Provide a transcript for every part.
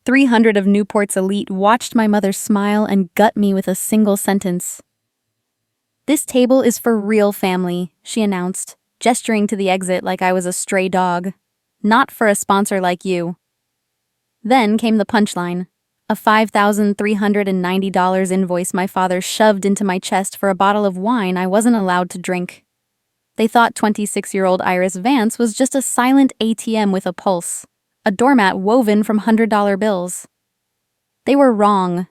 300 of Newport's elite watched my mother smile and gut me with a single sentence. "This table is for real family," she announced, gesturing to the exit like I was a stray dog. "Not for a sponsor like you." Then came the punchline, a $5,390 invoice my father shoved into my chest for a bottle of wine I wasn't allowed to drink. They thought 26-year-old Iris Vance was just a silent ATM with a pulse, a doormat woven from $100 bills. They were wrong.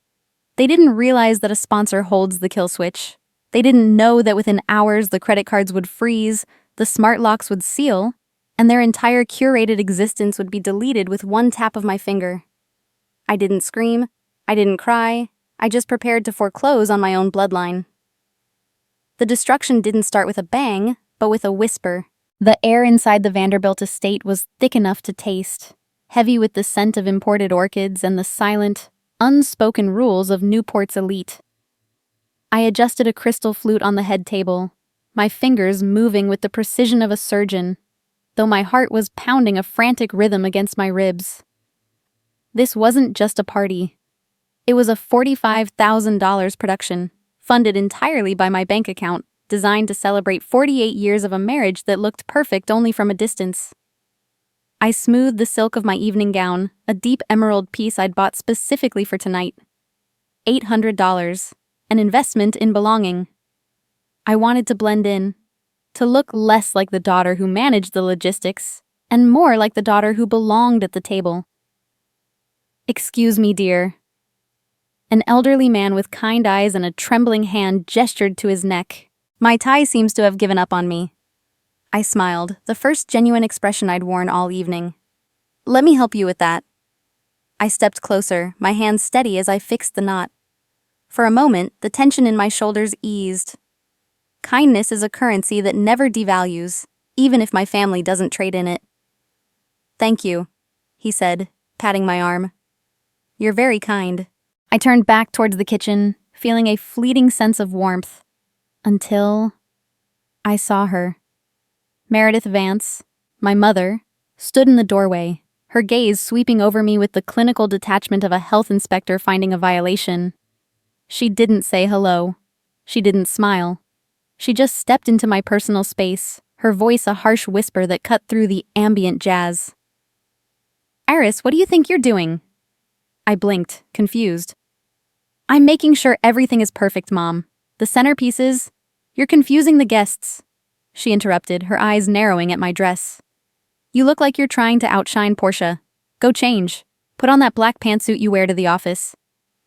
They didn't realize that a sponsor holds the kill switch. They didn't know that within hours the credit cards would freeze, the smart locks would seal, and their entire curated existence would be deleted with one tap of my finger. I didn't scream. I didn't cry. I just prepared to foreclose on my own bloodline. The destruction didn't start with a bang, but with a whisper. The air inside the Vanderbilt estate was thick enough to taste, heavy with the scent of imported orchids and the silent, unspoken rules of Newport's elite. I adjusted a crystal flute on the head table, my fingers moving with the precision of a surgeon, though my heart was pounding a frantic rhythm against my ribs. This wasn't just a party. It was a $45,000 production, funded entirely by my bank account, designed to celebrate 48 years of a marriage that looked perfect only from a distance. I smoothed the silk of my evening gown, a deep emerald piece I'd bought specifically for tonight. $800, an investment in belonging. I wanted to blend in, to look less like the daughter who managed the logistics, and more like the daughter who belonged at the table. "Excuse me, dear." An elderly man with kind eyes and a trembling hand gestured to his neck. "My tie seems to have given up on me." I smiled, the first genuine expression I'd worn all evening. "Let me help you with that." I stepped closer, my hand steady as I fixed the knot. For a moment, the tension in my shoulders eased. Kindness is a currency that never devalues, even if my family doesn't trade in it. "Thank you," he said, patting my arm. "You're very kind." I turned back towards the kitchen, feeling a fleeting sense of warmth. Until I saw her. Meredith Vance, my mother, stood in the doorway, her gaze sweeping over me with the clinical detachment of a health inspector finding a violation. She didn't say hello. She didn't smile. She just stepped into my personal space, her voice a harsh whisper that cut through the ambient jazz. "Iris, what do you think you're doing?" I blinked, confused. "I'm making sure everything is perfect, Mom. The centerpieces... You're confusing the guests," she interrupted, her eyes narrowing at my dress. "You look like you're trying to outshine Portia. Go change. Put on that black pantsuit you wear to the office.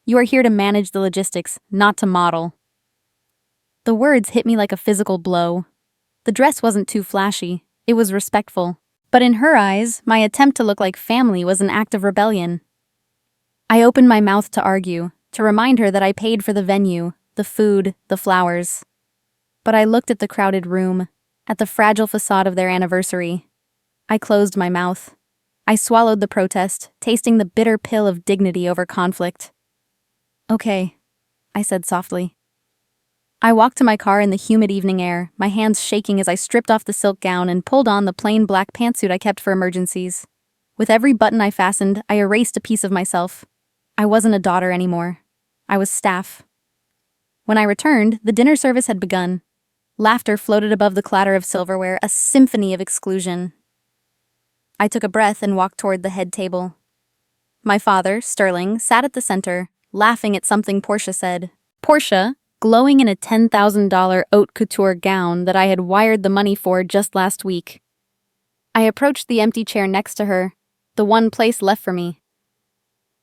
You are here to manage the logistics, not to model." The words hit me like a physical blow. The dress wasn't too flashy. It was respectful. But in her eyes, my attempt to look like family was an act of rebellion. I opened my mouth to argue, to remind her that I paid for the venue, the food, the flowers. But I looked at the crowded room, at the fragile facade of their anniversary. I closed my mouth. I swallowed the protest, tasting the bitter pill of dignity over conflict. "Okay," I said softly. I walked to my car in the humid evening air, my hands shaking as I stripped off the silk gown and pulled on the plain black pantsuit I kept for emergencies. With every button I fastened, I erased a piece of myself. I wasn't a daughter anymore. I was staff. When I returned, the dinner service had begun. Laughter floated above the clatter of silverware, a symphony of exclusion. I took a breath and walked toward the head table. My father, Sterling, sat at the center, laughing at something Portia said. Portia, glowing in a $10,000 haute couture gown that I had wired the money for just last week. I approached the empty chair next to her, the one place left for me.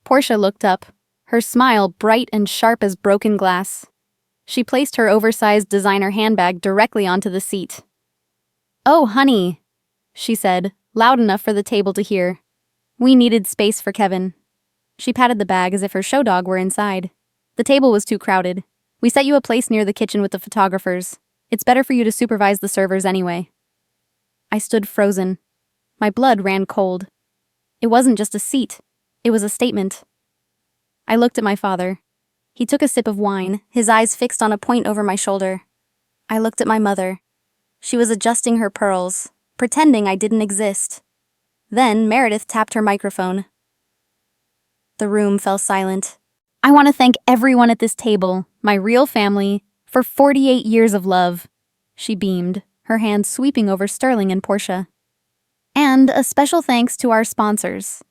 Portia looked up, her smile bright and sharp as broken glass. She placed her oversized designer handbag directly onto the seat. "Oh, honey," she said, loud enough for the table to hear. "We needed space for Kevin." She patted the bag as if her show dog were inside. "The table was too crowded. We set you a place near the kitchen with the photographers. It's better for you to supervise the servers anyway." I stood frozen. My blood ran cold. It wasn't just a seat. It was a statement. I looked at my father. He took a sip of wine, his eyes fixed on a point over my shoulder. I looked at my mother. She was adjusting her pearls, pretending I didn't exist. Then Meredith tapped her microphone. The room fell silent. I want to thank everyone at this table, my real family, for 48 years of love. She beamed, her hand sweeping over Sterling and Portia. And a special thanks to our sponsors.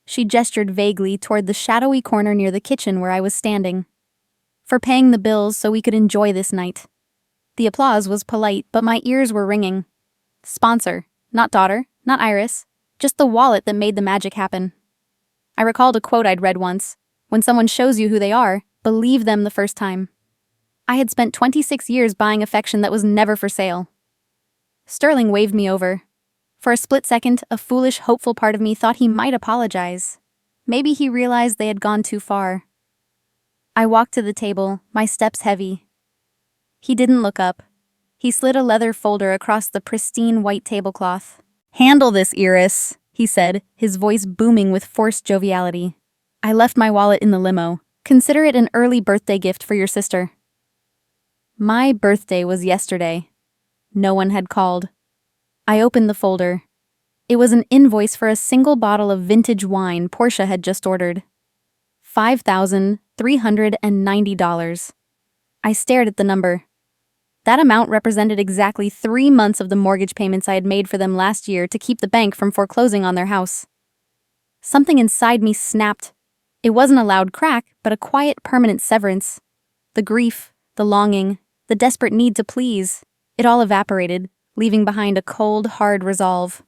She gestured vaguely toward the shadowy corner near the kitchen where I was standing. For paying the bills so we could enjoy this night. The applause was polite, but my ears were ringing. Sponsor, not daughter, not Iris, just the wallet that made the magic happen. I recalled a quote I'd read once. When someone shows you who they are, believe them the first time. I had spent 26 years buying affection that was never for sale. Sterling waved me over. For a split second, a foolish, hopeful part of me thought he might apologize. Maybe he realized they had gone too far. I walked to the table, my steps heavy. He didn't look up. He slid a leather folder across the pristine white tablecloth. "Handle this, Iris," he said, his voice booming with forced joviality. "I left my wallet in the limo. Consider it an early birthday gift for your sister." My birthday was yesterday. No one had called. I opened the folder. It was an invoice for a single bottle of vintage wine Portia had just ordered. $5,390. I stared at the number. That amount represented exactly 3 months of the mortgage payments I had made for them last year to keep the bank from foreclosing on their house. Something inside me snapped. It wasn't a loud crack, but a quiet, permanent severance. The grief, the longing, the desperate need to please, it all evaporated, leaving behind a cold, hard resolve.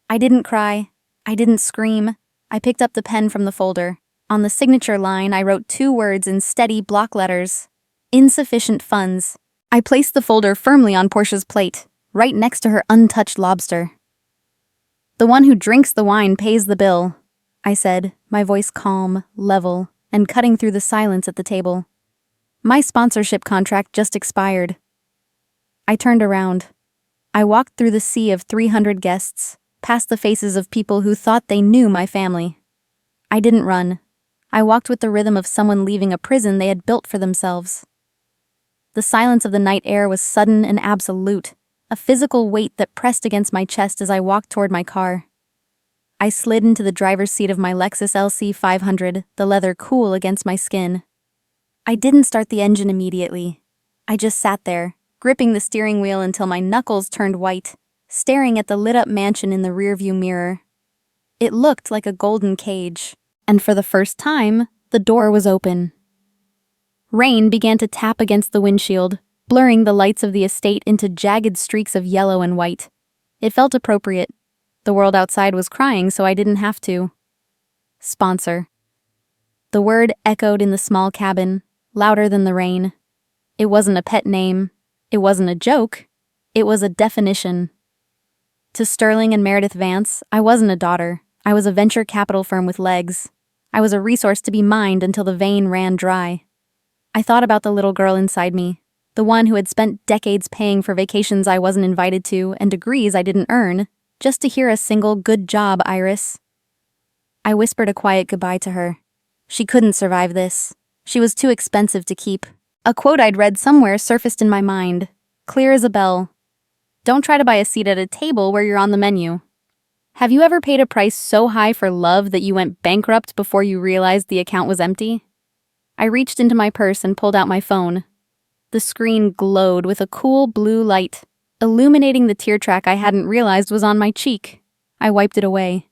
I didn't cry. I didn't scream. I picked up the pen from the folder. On the signature line, I wrote 2 words in steady block letters. Insufficient funds. I placed the folder firmly on Portia's plate, right next to her untouched lobster. "The one who drinks the wine pays the bill," I said, my voice calm, level, and cutting through the silence at the table. My sponsorship contract just expired. I turned around. I walked through the sea of 300 guests, past the faces of people who thought they knew my family. I didn't run. I walked with the rhythm of someone leaving a prison they had built for themselves. The silence of the night air was sudden and absolute, a physical weight that pressed against my chest as I walked toward my car. I slid into the driver's seat of my Lexus LC 500, the leather cool against my skin. I didn't start the engine immediately. I just sat there, gripping the steering wheel until my knuckles turned white, staring at the lit-up mansion in the rearview mirror. It looked like a golden cage, and for the first time, the door was open. Rain began to tap against the windshield, blurring the lights of the estate into jagged streaks of yellow and white. It felt appropriate. The world outside was crying, so I didn't have to. Sponsor. The word echoed in the small cabin, louder than the rain. It wasn't a pet name. It wasn't a joke. It was a definition. To Sterling and Meredith Vance, I wasn't a daughter. I was a venture capital firm with legs. I was a resource to be mined until the vein ran dry. I thought about the little girl inside me, the one who had spent decades paying for vacations I wasn't invited to and degrees I didn't earn, just to hear a single "good job, Iris." I whispered a quiet goodbye to her. She couldn't survive this. She was too expensive to keep. A quote I'd read somewhere surfaced in my mind, clear as a bell. Don't try to buy a seat at a table where you're on the menu. Have you ever paid a price so high for love that you went bankrupt before you realized the account was empty? I reached into my purse and pulled out my phone. The screen glowed with a cool blue light, illuminating the tear track I hadn't realized was on my cheek. I wiped it away.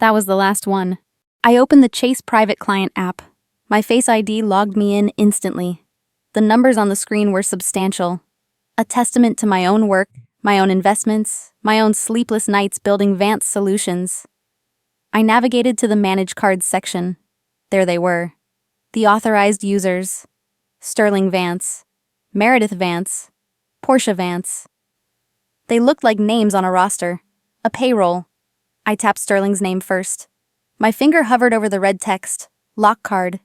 That was the last one. I opened the Chase Private Client app. My Face ID logged me in instantly. The numbers on the screen were substantial. A testament to my own work, my own investments, my own sleepless nights building Vance solutions. I navigated to the Manage Cards section. There they were. The authorized users: Sterling Vance, Meredith Vance, Portia Vance. They looked like names on a roster, a payroll. I tapped Sterling's name first. My finger hovered over the red text, lock card.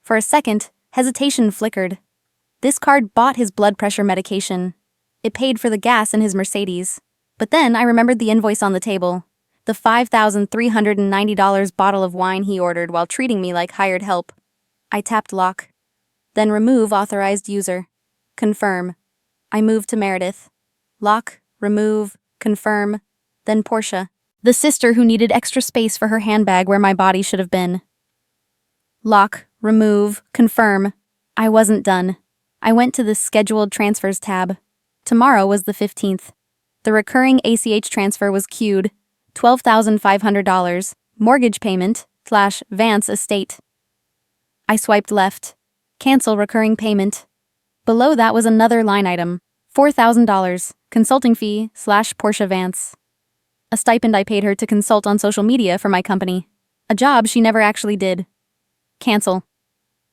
For a second, hesitation flickered. This card bought his blood pressure medication. It paid for the gas in his Mercedes. But then I remembered the invoice on the table, the $5,390 bottle of wine he ordered while treating me like hired help. I tapped lock. Then remove authorized user. Confirm. I moved to Meredith. Lock, remove, confirm, then Portia, the sister who needed extra space for her handbag where my body should have been. Lock, remove, confirm. I wasn't done. I went to the Scheduled Transfers tab. Tomorrow was the 15th. The recurring ACH transfer was queued. $12,500. Mortgage payment / Vance estate. I swiped left. Cancel recurring payment. Below that was another line item. $4,000. Consulting fee / Portia Vance. A stipend I paid her to consult on social media for my company. A job she never actually did. Cancel.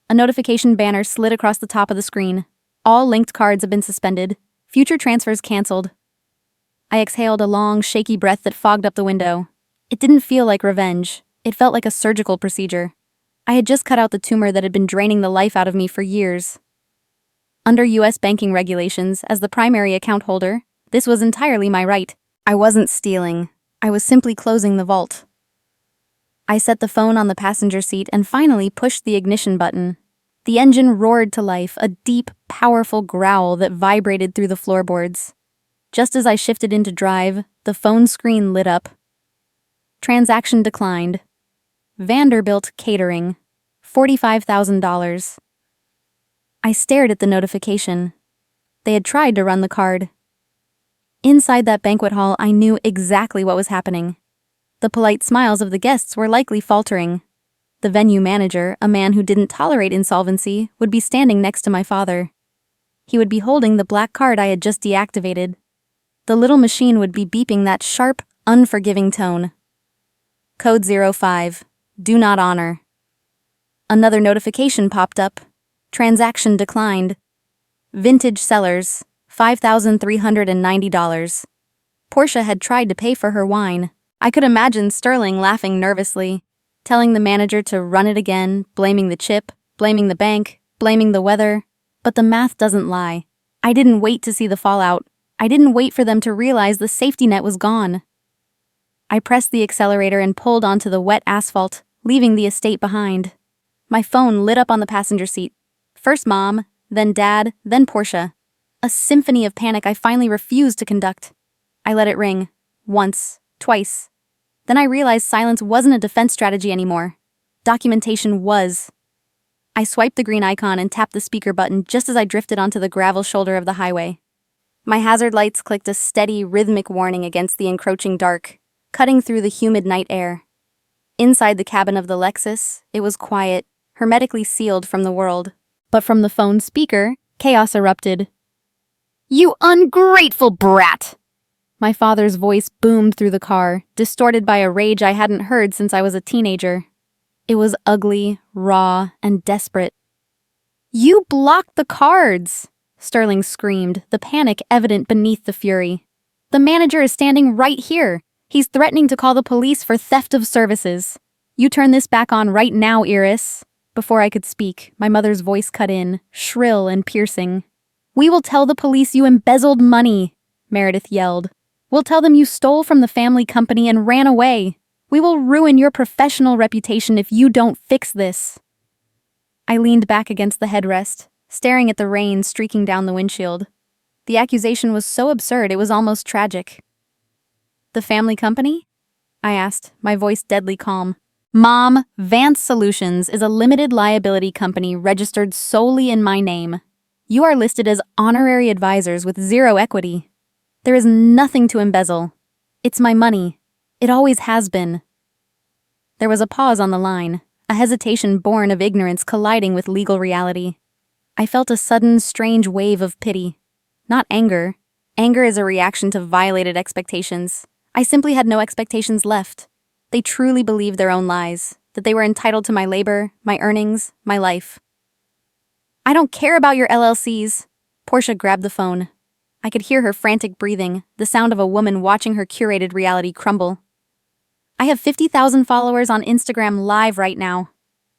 A notification banner slid across the top of the screen. All linked cards have been suspended. Future transfers canceled. I exhaled a long, shaky breath that fogged up the window. It didn't feel like revenge. It felt like a surgical procedure. I had just cut out the tumor that had been draining the life out of me for years. Under U.S. banking regulations, as the primary account holder, this was entirely my right. I wasn't stealing. I was simply closing the vault. I set the phone on the passenger seat and finally pushed the ignition button. The engine roared to life, a deep, powerful growl that vibrated through the floorboards. Just as I shifted into drive, the phone screen lit up. Transaction declined. Vanderbilt Catering. $45,000. I stared at the notification. They had tried to run the card. Inside that banquet hall, I knew exactly what was happening. The polite smiles of the guests were likely faltering. The venue manager, a man who didn't tolerate insolvency, would be standing next to my father. He would be holding the black card I had just deactivated. The little machine would be beeping that sharp, unforgiving tone. Code 05. Do not honor. Another notification popped up. Transaction declined. Vintage Cellars. $5,390. Portia had tried to pay for her wine. I could imagine Sterling laughing nervously, telling the manager to run it again, blaming the chip, blaming the bank, blaming the weather. But the math doesn't lie. I didn't wait to see the fallout. I didn't wait for them to realize the safety net was gone. I pressed the accelerator and pulled onto the wet asphalt, leaving the estate behind. My phone lit up on the passenger seat. First Mom, then Dad, then Portia. A symphony of panic I finally refused to conduct. I let it ring. Once. Twice. Then I realized silence wasn't a defense strategy anymore. Documentation was. I swiped the green icon and tapped the speaker button just as I drifted onto the gravel shoulder of the highway. My hazard lights clicked a steady, rhythmic warning against the encroaching dark, cutting through the humid night air. Inside the cabin of the Lexus, it was quiet, hermetically sealed from the world. But from the phone's speaker, chaos erupted. "You ungrateful brat!" My father's voice boomed through the car, distorted by a rage I hadn't heard since I was a teenager. It was ugly, raw, and desperate. "You blocked the cards!" Sterling screamed, the panic evident beneath the fury. "The manager is standing right here. He's threatening to call the police for theft of services. You turn this back on right now, Iris." Before I could speak, my mother's voice cut in, shrill and piercing. "We will tell the police you embezzled money," Meredith yelled. "We'll tell them you stole from the family company and ran away. We will ruin your professional reputation if you don't fix this." I leaned back against the headrest, staring at the rain streaking down the windshield. The accusation was so absurd it was almost tragic. "The family company?" I asked, my voice deadly calm. "Mom, Vance Solutions is a limited liability company registered solely in my name. You are listed as honorary advisors with zero equity. There is nothing to embezzle. It's my money. It always has been." There was a pause on the line, a hesitation born of ignorance colliding with legal reality. I felt a sudden, strange wave of pity. Not anger. Anger is a reaction to violated expectations. I simply had no expectations left. They truly believed their own lies, that they were entitled to my labor, my earnings, my life. "I don't care about your LLCs." Portia grabbed the phone. I could hear her frantic breathing, the sound of a woman watching her curated reality crumble. "I have 50,000 followers on Instagram Live right now,"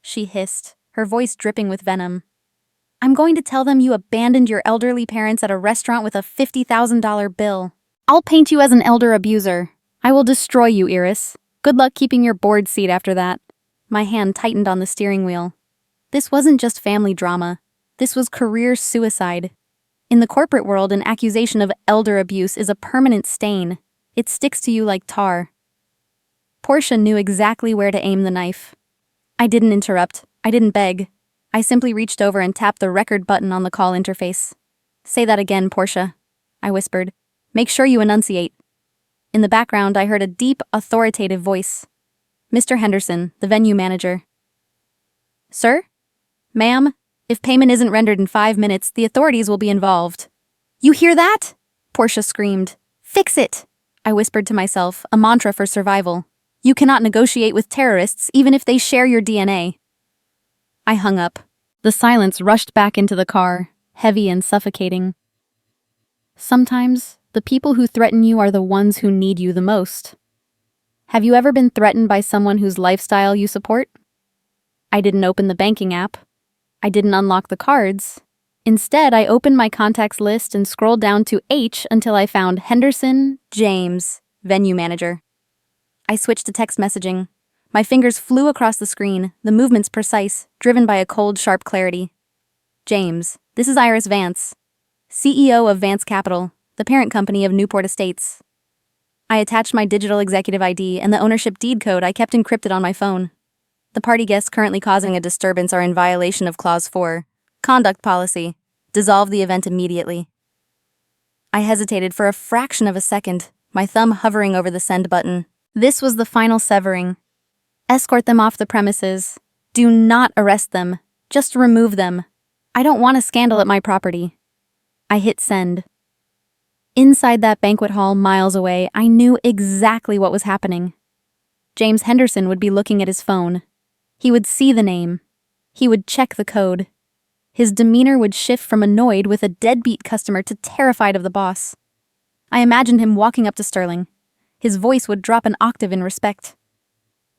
she hissed, her voice dripping with venom. "I'm going to tell them you abandoned your elderly parents at a restaurant with a $50,000 bill. I'll paint you as an elder abuser. I will destroy you, Iris. Good luck keeping your board seat after that." My hand tightened on the steering wheel. This wasn't just family drama. This was career suicide. In the corporate world, an accusation of elder abuse is a permanent stain. It sticks to you like tar. Portia knew exactly where to aim the knife. I didn't interrupt. I I didn't beg. I simply reached over and tapped the record button on the call interface. Say that again, Portia, I whispered. Make sure you enunciate. In the background, I heard a deep, authoritative voice. Mr. Henderson, the venue manager. Sir? Ma'am, if payment isn't rendered in 5 minutes, the authorities will be involved. You hear that? Portia screamed. Fix it! I whispered to myself, a mantra for survival. You cannot negotiate with terrorists even if they share your DNA. I hung up. The silence rushed back into the car, heavy and suffocating. Sometimes, the people who threaten you are the ones who need you the most. Have you ever been threatened by someone whose lifestyle you support? I didn't open the banking app. I didn't unlock the cards. Instead, I opened my contacts list and scrolled down to H until I found Henderson James, venue manager. I switched to text messaging. My fingers flew across the screen, the movements precise, driven by a cold, sharp clarity. James, this is Iris Vance, CEO of Vance Capital, the parent company of Newport Estates. I attached my digital executive ID and the ownership deed code I kept encrypted on my phone. The party guests currently causing a disturbance are in violation of Clause 4, Conduct Policy. Dissolve the event immediately. I hesitated for a fraction of a second, my thumb hovering over the send button. This was the final severing. Escort them off the premises. Do not arrest them. Just remove them. I don't want a scandal at my property. I hit send. Inside that banquet hall miles away, I knew exactly what was happening. James Henderson would be looking at his phone. He would see the name. He would check the code. His demeanor would shift from annoyed with a deadbeat customer to terrified of the boss. I imagined him walking up to Sterling. His voice would drop an octave in respect.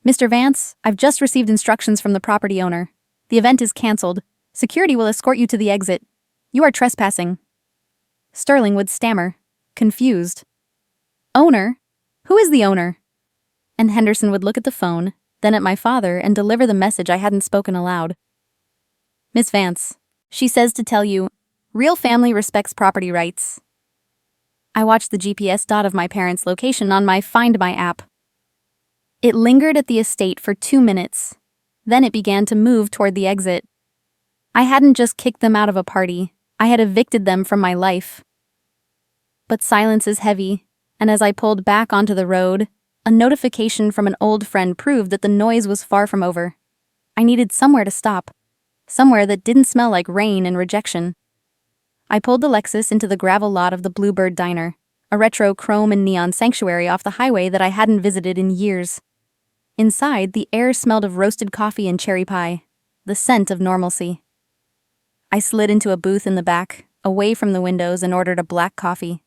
Mr. Vance, I've just received instructions from the property owner. The event is canceled. Security will escort you to the exit. You are trespassing. Sterling would stammer, confused. Owner? Who is the owner? And Henderson would look at the phone, then at my father, and deliver the message I hadn't spoken aloud. Miss Vance, she says to tell you, real family respects property rights. I watched the GPS dot of my parents' location on my Find My app. It lingered at the estate for 2 minutes. Then it began to move toward the exit. I hadn't just kicked them out of a party. I had evicted them from my life. But silence is heavy, and as I pulled back onto the road, a notification from an old friend proved that the noise was far from over. I needed somewhere to stop. Somewhere that didn't smell like rain and rejection. I pulled the Lexus into the gravel lot of the Bluebird Diner, a retro chrome and neon sanctuary off the highway that I hadn't visited in years. Inside, the air smelled of roasted coffee and cherry pie, the scent of normalcy. I slid into a booth in the back, away from the windows, and ordered a black coffee.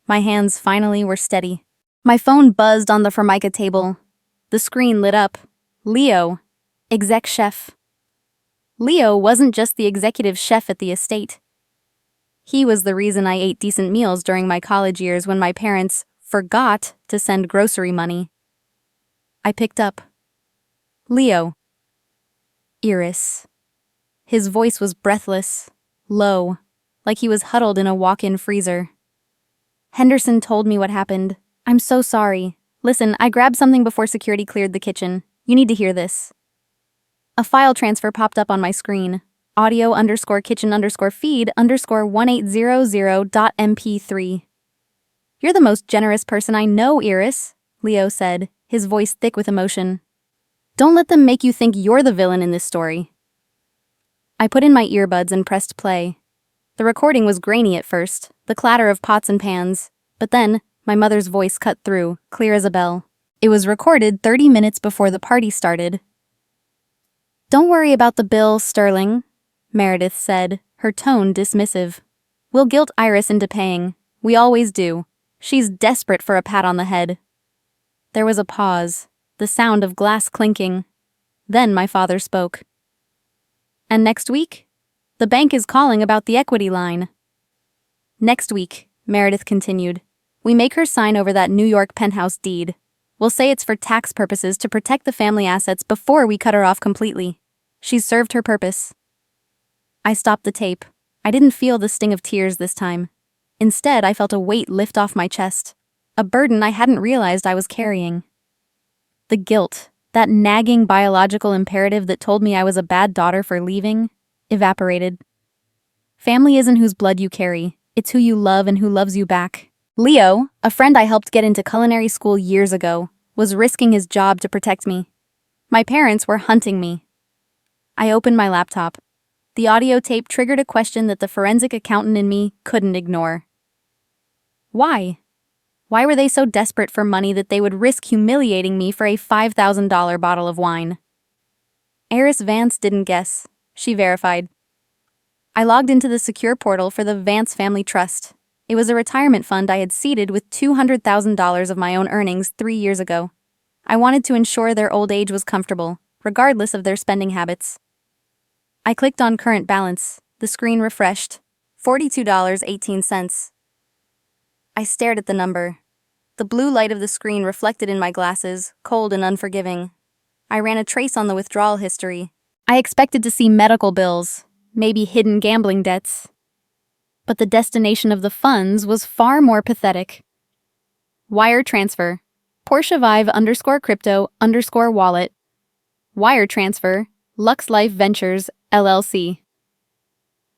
My hands finally were steady. My phone buzzed on the Formica table. The screen lit up. Leo, exec chef. Leo wasn't just the executive chef at the estate. He was the reason I ate decent meals during my college years when my parents forgot to send grocery money. I picked up. Leo. Iris. His voice was breathless, low, like he was huddled in a walk-in freezer. Henderson told me what happened. I'm so sorry. Listen, I grabbed something before security cleared the kitchen. You need to hear this. A file transfer popped up on my screen. audio_kitchen_feed_1800.mp3. You're the most generous person I know, Iris, Leo said, his voice thick with emotion. Don't let them make you think you're the villain in this story. I put in my earbuds and pressed play. The recording was grainy at first, the clatter of pots and pans, but then my mother's voice cut through, clear as a bell. It was recorded 30 minutes before the party started. Don't worry about the bill, Sterling, Meredith said, her tone dismissive. We'll guilt Iris into paying. We always do. She's desperate for a pat on the head. There was a pause, the sound of glass clinking. Then my father spoke. And next week? The bank is calling about the equity line. Next week, Meredith continued, we make her sign over that New York penthouse deed. We'll say it's for tax purposes to protect the family assets before we cut her off completely. She's served her purpose. I stopped the tape. I didn't feel the sting of tears this time. Instead, I felt a weight lift off my chest, a burden I hadn't realized I was carrying. The guilt, That nagging biological imperative that told me I was a bad daughter for leaving evaporated. Family isn't whose blood you carry, it's who you love and who loves you back. Leo, a friend I helped get into culinary school years ago, was risking his job to protect me. My parents were hunting me. I opened my laptop. The audio tape triggered a question that the forensic accountant in me couldn't ignore. Why? Why were they so desperate for money that they would risk humiliating me for a $5,000 bottle of wine? Heiress Vance didn't guess. She verified. I logged into the secure portal for the Vance Family Trust. It was a retirement fund I had seeded with $200,000 of my own earnings 3 years ago. I wanted to ensure their old age was comfortable, regardless of their spending habits. I clicked on current balance. The screen refreshed. $42.18. I stared at the number. The blue light of the screen reflected in my glasses, cold and unforgiving. I ran a trace on the withdrawal history. I expected to see medical bills, maybe hidden gambling debts. But the destination of the funds was far more pathetic. Wire transfer. Porsche Vive _crypto _wallet. Wire transfer. Lux Life Ventures, LLC.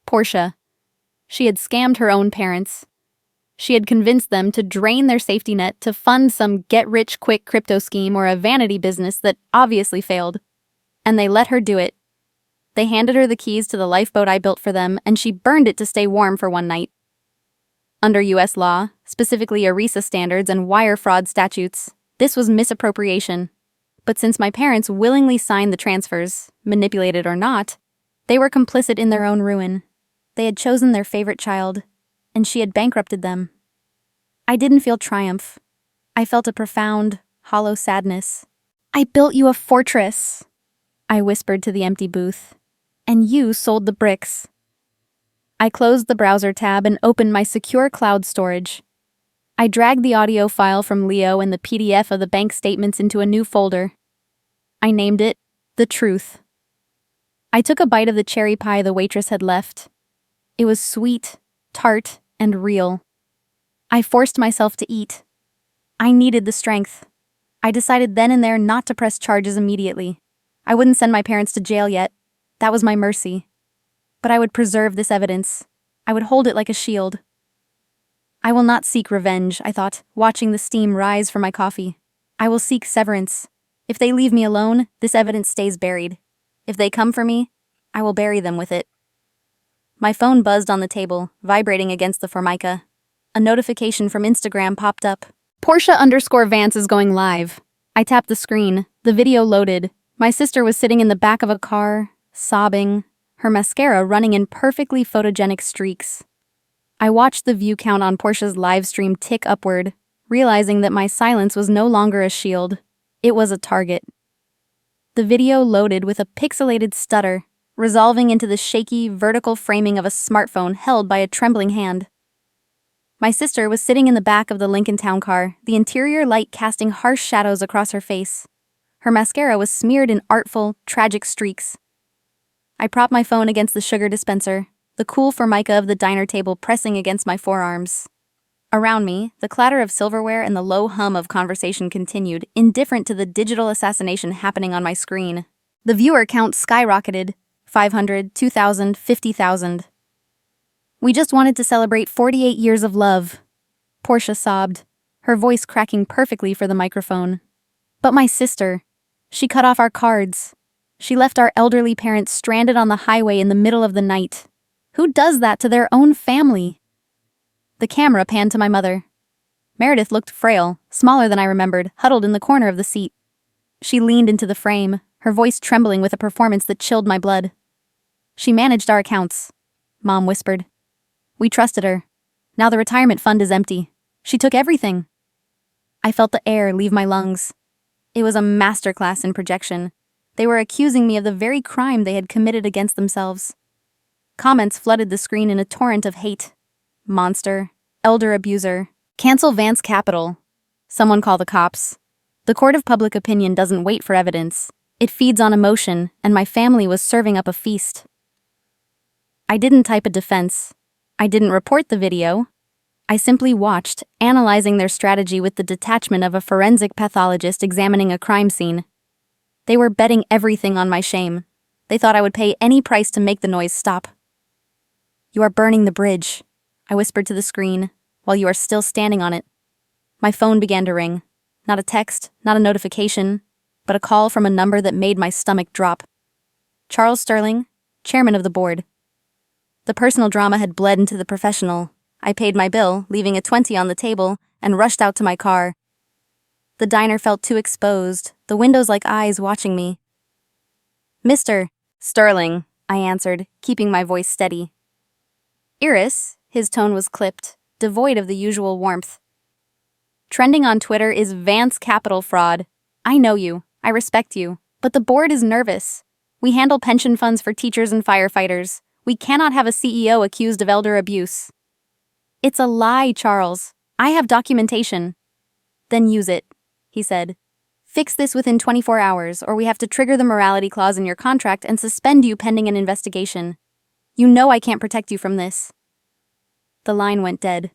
Portia. She had scammed her own parents. She had convinced them to drain their safety net to fund some get-rich-quick crypto scheme or a vanity business that obviously failed. And they let her do it. They handed her the keys to the lifeboat I built for them, and she burned it to stay warm for one night. Under U.S. law, specifically ERISA standards and wire fraud statutes, this was misappropriation. But since my parents willingly signed the transfers, manipulated or not, they were complicit in their own ruin. They had chosen their favorite child, and she had bankrupted them. I didn't feel triumph. I felt a profound, hollow sadness. I built you a fortress, I whispered to the empty booth, and you sold the bricks. I closed the browser tab and opened my secure cloud storage. I dragged the audio file from Leo and the PDF of the bank statements into a new folder. I named it The Truth. I took a bite of the cherry pie the waitress had left. It was sweet, tart, and real. I forced myself to eat. I needed the strength. I decided then and there not to press charges immediately. I wouldn't send my parents to jail yet. That was my mercy. But I would preserve this evidence. I would hold it like a shield. I will not seek revenge, I thought, watching the steam rise from my coffee. I will seek severance. If they leave me alone, this evidence stays buried. If they come for me, I will bury them with it. My phone buzzed on the table, vibrating against the formica. A notification from Instagram popped up. Porsche_Vance is going live. I tapped the screen. The video loaded. My sister was sitting in the back of a car, sobbing, her mascara running in perfectly photogenic streaks. I watched the view count on Portia's live stream tick upward, realizing that my silence was no longer a shield. It was a target. The video loaded with a pixelated stutter, resolving into the shaky, vertical framing of a smartphone held by a trembling hand. My sister was sitting in the back of the Lincoln Town car, the interior light casting harsh shadows across her face. Her mascara was smeared in artful, tragic streaks. I propped my phone against the sugar dispenser, the cool formica of the diner table pressing against my forearms. Around me, the clatter of silverware and the low hum of conversation continued, indifferent to the digital assassination happening on my screen. The viewer count skyrocketed. 500, 2,000, 50,000. We just wanted to celebrate 48 years of love. Portia sobbed, her voice cracking perfectly for the microphone. But my sister, she cut off our cards. She left our elderly parents stranded on the highway in the middle of the night. Who does that to their own family? The camera panned to my mother. Meredith looked frail, smaller than I remembered, huddled in the corner of the seat. She leaned into the frame, her voice trembling with a performance that chilled my blood. She managed our accounts, Mom whispered. We trusted her. Now the retirement fund is empty. She took everything. I felt the air leave my lungs. It was a masterclass in projection. They were accusing me of the very crime they had committed against themselves. Comments flooded the screen in a torrent of hate. Monster. Elder abuser. Cancel Vance Capital. Someone call the cops. The court of public opinion doesn't wait for evidence. It feeds on emotion, and my family was serving up a feast. I didn't type a defense. I didn't report the video. I simply watched, analyzing their strategy with the detachment of a forensic pathologist examining a crime scene. They were betting everything on my shame. They thought I would pay any price to make the noise stop. "You are burning the bridge," I whispered to the screen, "while you are still standing on it." My phone began to ring. Not a text, not a notification, but a call from a number that made my stomach drop. Charles Sterling, chairman of the board. The personal drama had bled into the professional. I paid my bill, leaving a 20 on the table, and rushed out to my car. The diner felt too exposed, the windows like eyes watching me. "Mr. Sterling," I answered, keeping my voice steady. "Iris," his tone was clipped, devoid of the usual warmth. "Trending on Twitter is Vance capital fraud. I know you, I respect you, but the board is nervous. We handle pension funds for teachers and firefighters. We cannot have a CEO accused of elder abuse." "It's a lie, Charles. I have documentation." "Then use it," he said. "Fix this within 24 hours, or we have to trigger the morality clause in your contract and suspend you pending an investigation. You know I can't protect you from this." The line went dead.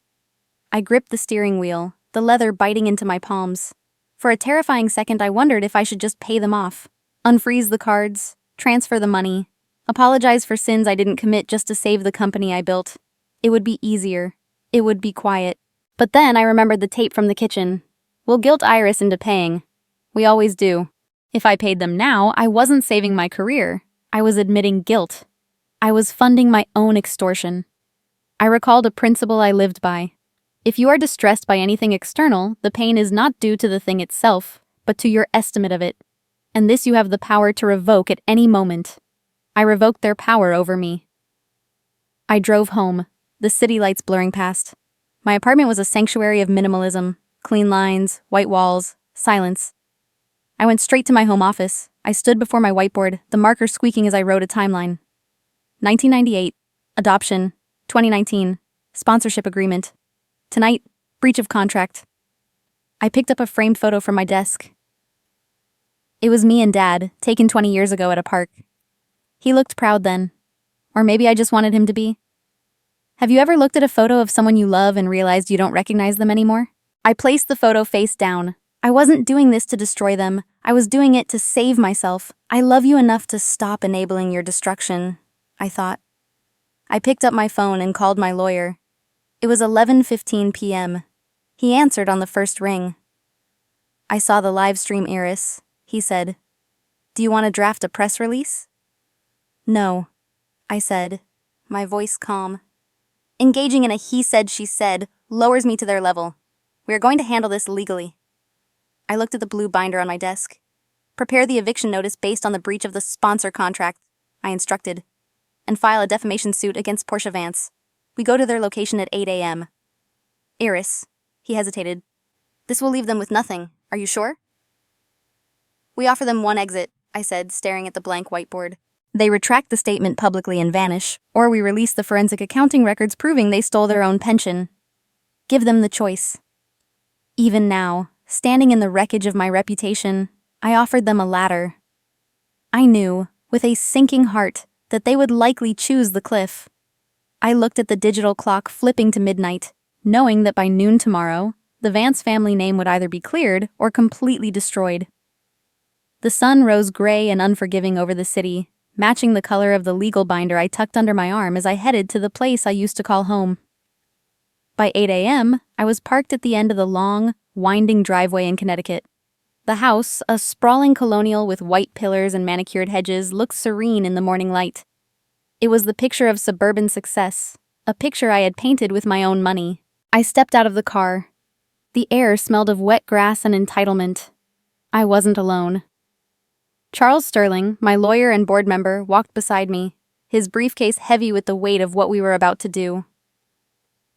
I gripped the steering wheel, the leather biting into my palms. For a terrifying second, I wondered if I should just pay them off. Unfreeze the cards, transfer the money, apologize for sins I didn't commit just to save the company I built. It would be easier. It would be quiet. But then I remembered the tape from the kitchen. We'll guilt Iris into paying. We always do. If I paid them now, I wasn't saving my career. I was admitting guilt. I was funding my own extortion. I recalled a principle I lived by. If you are distressed by anything external, the pain is not due to the thing itself, but to your estimate of it. And this you have the power to revoke at any moment. I revoked their power over me. I drove home, the city lights blurring past. My apartment was a sanctuary of minimalism, clean lines, white walls, silence. I went straight to my home office. I stood before my whiteboard, the marker squeaking as I wrote a timeline. 1998, adoption. 2019, sponsorship agreement. Tonight, breach of contract. I picked up a framed photo from my desk. It was me and Dad, taken 20 years ago at a park. He looked proud then. Or maybe I just wanted him to be. Have you ever looked at a photo of someone you love and realized you don't recognize them anymore? I placed the photo face down. I wasn't doing this to destroy them. I was doing it to save myself. I love you enough to stop enabling your destruction, I thought. I picked up my phone and called my lawyer. It was 11:15 p.m. He answered on the first ring. "I saw the live stream, Iris," he said. "Do you want to draft a press release?" "No," I said, my voice calm. Engaging in a he said, she said lowers me to their level. We are going to handle this legally. I looked at the blue binder on my desk. "Prepare the eviction notice based on the breach of the sponsor contract," I instructed, "and file a defamation suit against Portia Vance. We go to their location at 8 a.m. "Iris," he hesitated. "This will leave them with nothing. Are you sure?" "We offer them one exit," I said, staring at the blank whiteboard. "They retract the statement publicly and vanish, or we release the forensic accounting records proving they stole their own pension. Give them the choice." Even now, standing in the wreckage of my reputation, I offered them a ladder. I knew, with a sinking heart, that they would likely choose the cliff. I looked at the digital clock flipping to midnight, knowing that by noon tomorrow, the Vance family name would either be cleared or completely destroyed. The sun rose gray and unforgiving over the city, matching the color of the legal binder I tucked under my arm as I headed to the place I used to call home. By 8 a.m., I was parked at the end of the long, winding driveway in Connecticut. The house, a sprawling colonial with white pillars and manicured hedges, looked serene in the morning light. It was the picture of suburban success, a picture I had painted with my own money. I stepped out of the car. The air smelled of wet grass and entitlement. I wasn't alone. Charles Sterling, my lawyer and board member, walked beside me, his briefcase heavy with the weight of what we were about to do.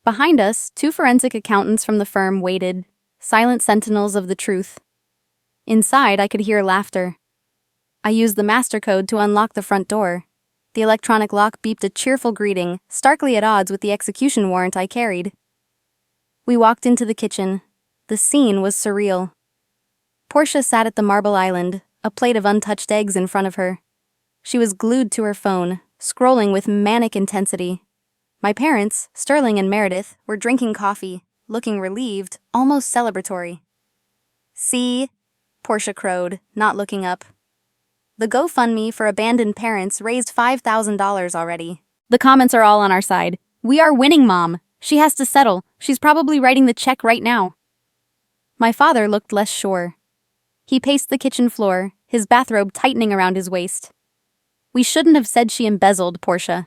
Behind us, 2 forensic accountants from the firm waited, silent sentinels of the truth. Inside, I could hear laughter. I used the master code to unlock the front door. The electronic lock beeped a cheerful greeting, starkly at odds with the execution warrant I carried. We walked into the kitchen. The scene was surreal. Portia sat at the marble island, a plate of untouched eggs in front of her. She was glued to her phone, scrolling with manic intensity. My parents, Sterling and Meredith, were drinking coffee, looking relieved, almost celebratory. "See?" Portia crowed, not looking up. The GoFundMe for abandoned parents raised $5,000 already. The comments are all on our side. We are winning, Mom. She has to settle. She's probably writing the check right now. My father looked less sure. He paced the kitchen floor, his bathrobe tightening around his waist. We shouldn't have said she embezzled, Portia.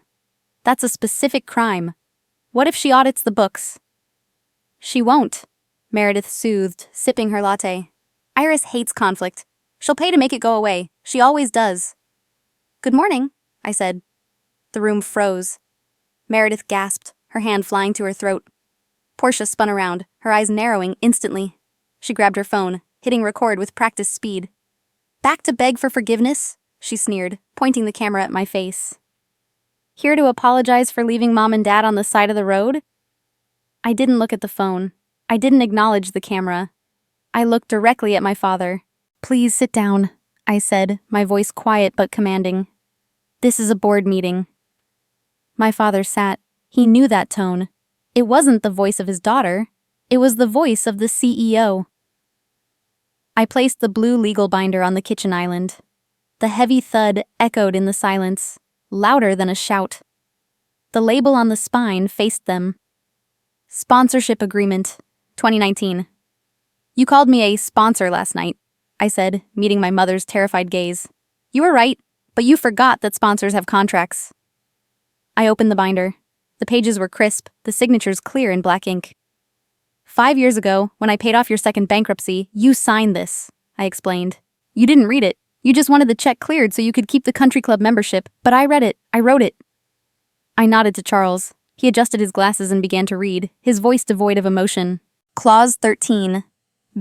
That's a specific crime. What if she audits the books? She won't, Meredith soothed, sipping her latte. Iris hates conflict. She'll pay to make it go away. She always does. Good morning, I said. The room froze. Meredith gasped, her hand flying to her throat. Portia spun around, her eyes narrowing instantly. She grabbed her phone, hitting record with practiced speed. Back to beg for forgiveness? She sneered, pointing the camera at my face. Here to apologize for leaving Mom and Dad on the side of the road? I didn't look at the phone. I didn't acknowledge the camera. I looked directly at my father. Please sit down, I said, my voice quiet but commanding. This is a board meeting. My father sat. He knew that tone. It wasn't the voice of his daughter. It was the voice of the CEO. I placed the blue legal binder on the kitchen island. The heavy thud echoed in the silence, louder than a shout. The label on the spine faced them. Sponsorship Agreement, 2019. You called me a sponsor last night, I said, meeting my mother's terrified gaze. You were right, but you forgot that sponsors have contracts. I opened the binder. The pages were crisp, the signatures clear in black ink. 5 years ago, when I paid off your second bankruptcy, you signed this, I explained. You didn't read it. You just wanted the check cleared so you could keep the country club membership, but I read it. I wrote it. I nodded to Charles. He adjusted his glasses and began to read, his voice devoid of emotion. Clause 13.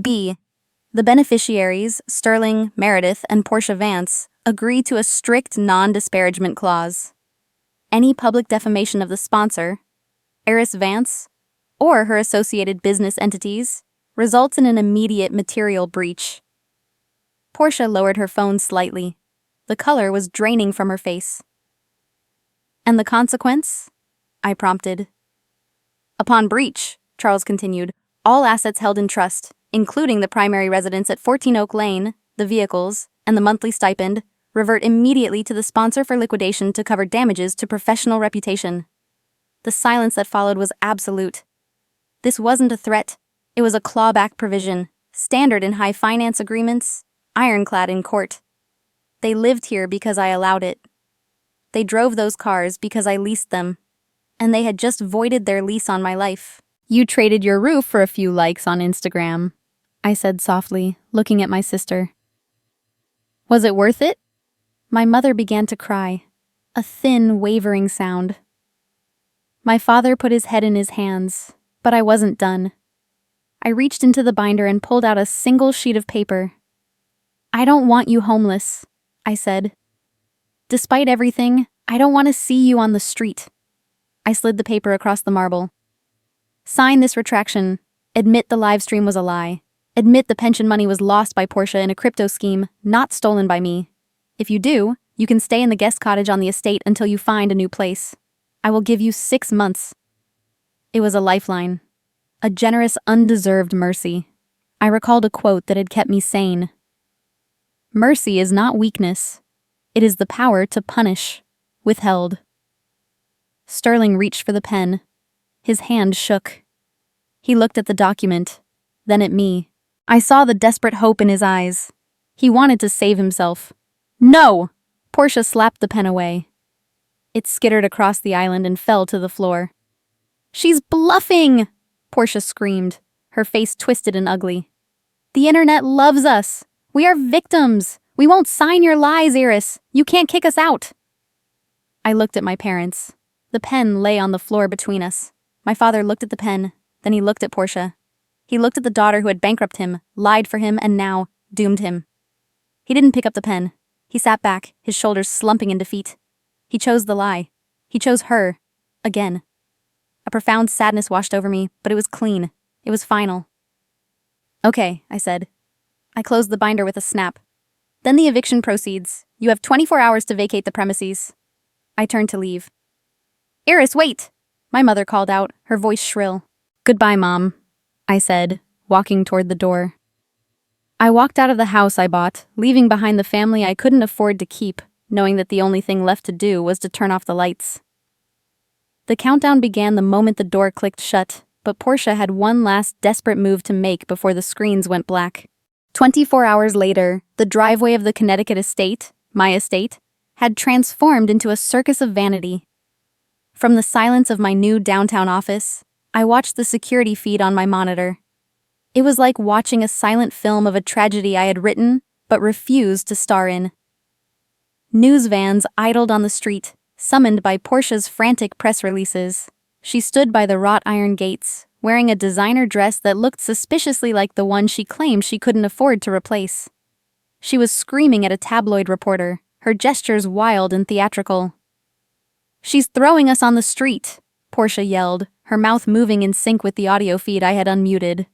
B. The beneficiaries, Sterling, Meredith, and Portia Vance, agree to a strict non-disparagement clause. Any public defamation of the sponsor, Iris Vance, or her associated business entities, results in an immediate material breach. Portia lowered her phone slightly. The color was draining from her face. And the consequence? I prompted. Upon breach, Charles continued, all assets held in trust, including the primary residence at 14 Oak Lane, the vehicles, and the monthly stipend, revert immediately to the sponsor for liquidation to cover damages to professional reputation. The silence that followed was absolute. This wasn't a threat. It was a clawback provision, standard in high finance agreements, ironclad in court. They lived here because I allowed it. They drove those cars because I leased them. And they had just voided their lease on my life. You traded your roof for a few likes on Instagram, I said softly, looking at my sister. Was it worth it? My mother began to cry, a thin, wavering sound. My father put his head in his hands, but I wasn't done. I reached into the binder and pulled out a single sheet of paper. I don't want you homeless, I said. Despite everything, I don't want to see you on the street. I slid the paper across the marble. Sign this retraction. Admit the live stream was a lie. Admit the pension money was lost by Portia in a crypto scheme, not stolen by me. If you do, you can stay in the guest cottage on the estate until you find a new place. I will give you 6 months. It was a lifeline. A generous, undeserved mercy. I recalled a quote that had kept me sane. Mercy is not weakness. It is the power to punish. Withheld. Sterling reached for the pen. His hand shook. He looked at the document, then at me. I saw the desperate hope in his eyes. He wanted to save himself. No! Portia slapped the pen away. It skittered across the island and fell to the floor. She's bluffing! Portia screamed, her face twisted and ugly. The internet loves us. We are victims. We won't sign your lies, Iris. You can't kick us out. I looked at my parents. The pen lay on the floor between us. My father looked at the pen, then he looked at Portia. He looked at the daughter who had bankrupted him, lied for him, and now doomed him. He didn't pick up the pen. He sat back, his shoulders slumping in defeat. He chose the lie. He chose her. Again. A profound sadness washed over me, but it was clean. It was final. Okay, I said. I closed the binder with a snap. Then the eviction proceeds. You have 24 hours to vacate the premises. I turned to leave. Iris, wait! My mother called out, her voice shrill. Goodbye, Mom, I said, walking toward the door. I walked out of the house I bought, leaving behind the family I couldn't afford to keep, knowing that the only thing left to do was to turn off the lights. The countdown began the moment the door clicked shut, but Portia had one last desperate move to make before the screens went black. 24 hours later, the driveway of the Connecticut estate, my estate, had transformed into a circus of vanity. From the silence of my new downtown office, I watched the security feed on my monitor. It was like watching a silent film of a tragedy I had written, but refused to star in. News vans idled on the street, summoned by Portia's frantic press releases. She stood by the wrought iron gates, wearing a designer dress that looked suspiciously like the one she claimed she couldn't afford to replace. She was screaming at a tabloid reporter, her gestures wild and theatrical. "She's throwing us on the street," Portia yelled, her mouth moving in sync with the audio feed I had unmuted.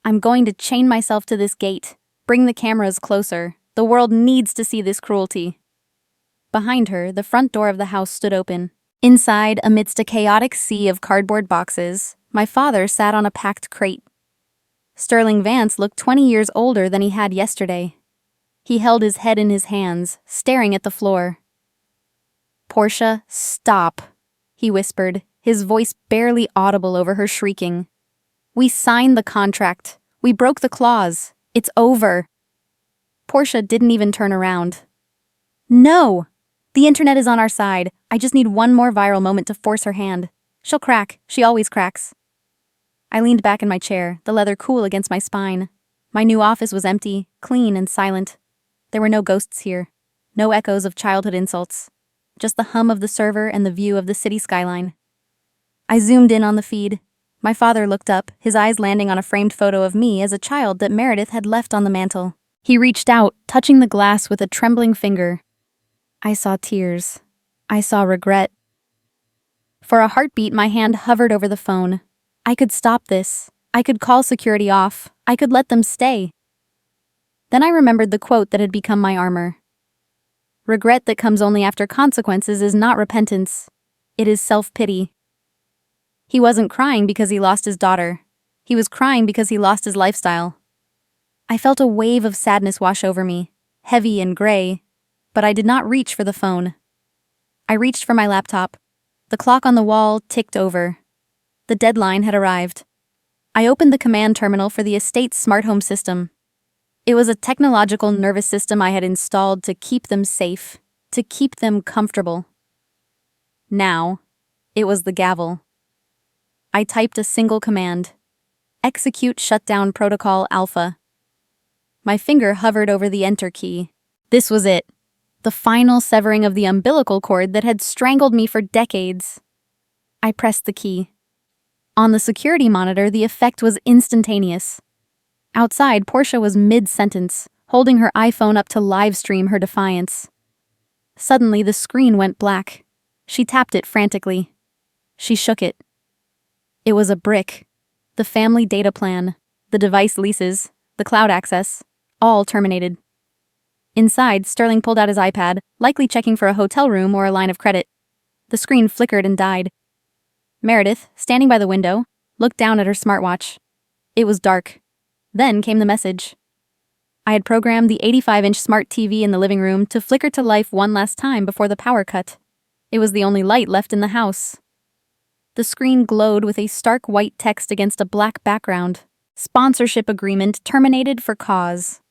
"I'm going to chain myself to this gate. Bring the cameras closer. The world needs to see this cruelty." Behind her, the front door of the house stood open. Inside, amidst a chaotic sea of cardboard boxes, my father sat on a packed crate. Sterling Vance looked 20 years older than he had yesterday. He held his head in his hands, staring at the floor. "Portia, stop," he whispered, his voice barely audible over her shrieking. "We signed the contract. We broke the clause. It's over." Portia didn't even turn around. "No! The internet is on our side. I just need one more viral moment to force her hand. She'll crack. She always cracks." I leaned back in my chair, the leather cool against my spine. My new office was empty, clean and silent. There were no ghosts here. No echoes of childhood insults. Just the hum of the server and the view of the city skyline. I zoomed in on the feed. My father looked up, his eyes landing on a framed photo of me as a child that Meredith had left on the mantel. He reached out, touching the glass with a trembling finger. I saw tears. I saw regret. For a heartbeat, my hand hovered over the phone. I could stop this. I could call security off. I could let them stay. Then I remembered the quote that had become my armor. Regret that comes only after consequences is not repentance. It is self-pity. He wasn't crying because he lost his daughter. He was crying because he lost his lifestyle. I felt a wave of sadness wash over me, heavy and gray, but I did not reach for the phone. I reached for my laptop. The clock on the wall ticked over. The deadline had arrived. I opened the command terminal for the estate's smart home system. It was a technological nervous system I had installed to keep them safe, to keep them comfortable. Now, it was the gavel. I typed a single command. Execute shutdown protocol alpha. My finger hovered over the enter key. This was it. The final severing of the umbilical cord that had strangled me for decades. I pressed the key. On the security monitor, the effect was instantaneous. Outside, Portia was mid-sentence, holding her iPhone up to live stream her defiance. Suddenly, the screen went black. She tapped it frantically. She shook it. It was a brick. The family data plan, the device leases, the cloud access, all terminated. Inside, Sterling pulled out his iPad, likely checking for a hotel room or a line of credit. The screen flickered and died. Meredith, standing by the window, looked down at her smartwatch. It was dark. Then came the message. I had programmed the 85-inch smart TV in the living room to flicker to life one last time before the power cut. It was the only light left in the house. The screen glowed with a stark white text against a black background. Sponsorship agreement terminated for cause.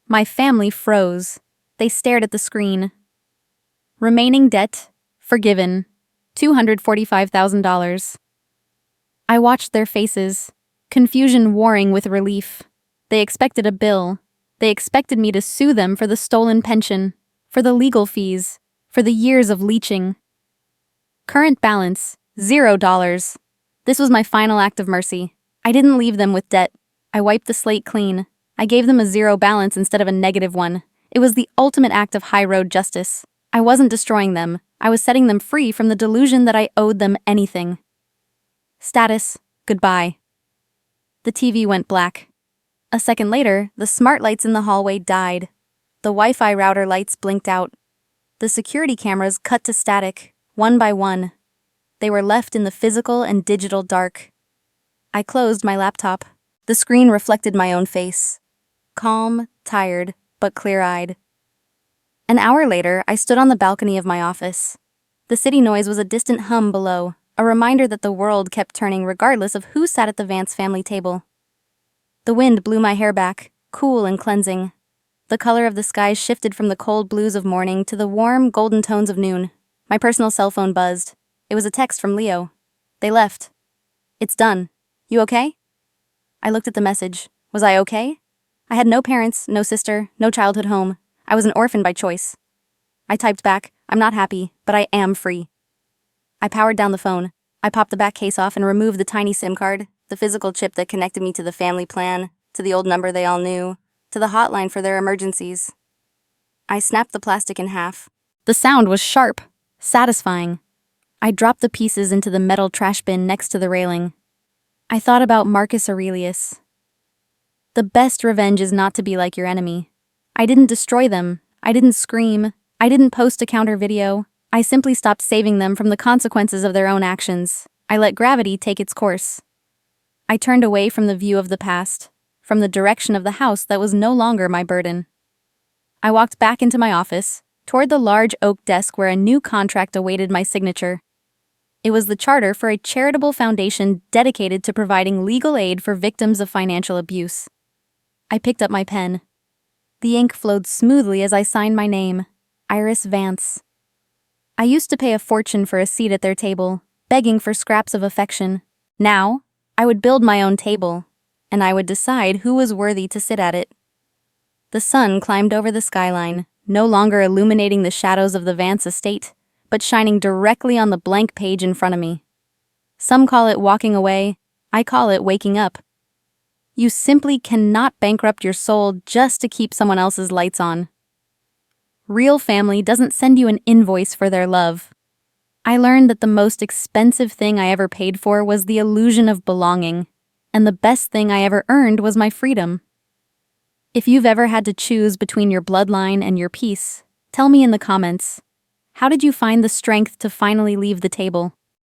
My family froze. They stared at the screen. Remaining debt, forgiven, $245,000. I watched their faces, confusion warring with relief. They expected a bill. They expected me to sue them for the stolen pension, for the legal fees, for the years of leeching. Current balance, $0. This was my final act of mercy. I didn't leave them with debt. I wiped the slate clean. I gave them a zero balance instead of a negative one. It was the ultimate act of high road justice. I wasn't destroying them. I was setting them free from the delusion that I owed them anything. Status, goodbye. The TV went black. A second later, the smart lights in the hallway died. The Wi-Fi router lights blinked out. The security cameras cut to static, one by one. They were left in the physical and digital dark. I closed my laptop. The screen reflected my own face. calm, tired, but clear-eyed. An hour later, I stood on the balcony of my office. The city noise was a distant hum below, a reminder that the world kept turning regardless of who sat at the Vance family table. The wind blew my hair back, cool and cleansing. The color of the skies shifted from the cold blues of morning to the warm, golden tones of noon. My personal cell phone buzzed. It was a text from Leo. They left. It's done. You okay? I looked at the message. Was I okay? I had no parents, no sister, no childhood home. I was an orphan by choice. I typed back, I'm not happy, but I am free. I powered down the phone. I popped the back case off and removed the tiny SIM card, the physical chip that connected me to the family plan, to the old number they all knew, to the hotline for their emergencies. I snapped the plastic in half. The sound was sharp, satisfying. I dropped the pieces into the metal trash bin next to the railing. I thought about Marcus Aurelius. The best revenge is not to be like your enemy. I didn't destroy them. I didn't scream. I didn't post a counter video. I simply stopped saving them from the consequences of their own actions. I let gravity take its course. I turned away from the view of the past, from the direction of the house that was no longer my burden. I walked back into my office, toward the large oak desk where a new contract awaited my signature. It was the charter for a charitable foundation dedicated to providing legal aid for victims of financial abuse. I picked up my pen. The ink flowed smoothly as I signed my name, Iris Vance. I used to pay a fortune for a seat at their table, begging for scraps of affection. Now, I would build my own table, and I would decide who was worthy to sit at it. The sun climbed over the skyline, no longer illuminating the shadows of the Vance estate, but shining directly on the blank page in front of me. Some call it walking away, I call it waking up. You simply cannot bankrupt your soul just to keep someone else's lights on. Real family doesn't send you an invoice for their love. I learned that the most expensive thing I ever paid for was the illusion of belonging, and the best thing I ever earned was my freedom. If you've ever had to choose between your bloodline and your peace, tell me in the comments. How did you find the strength to finally leave the table?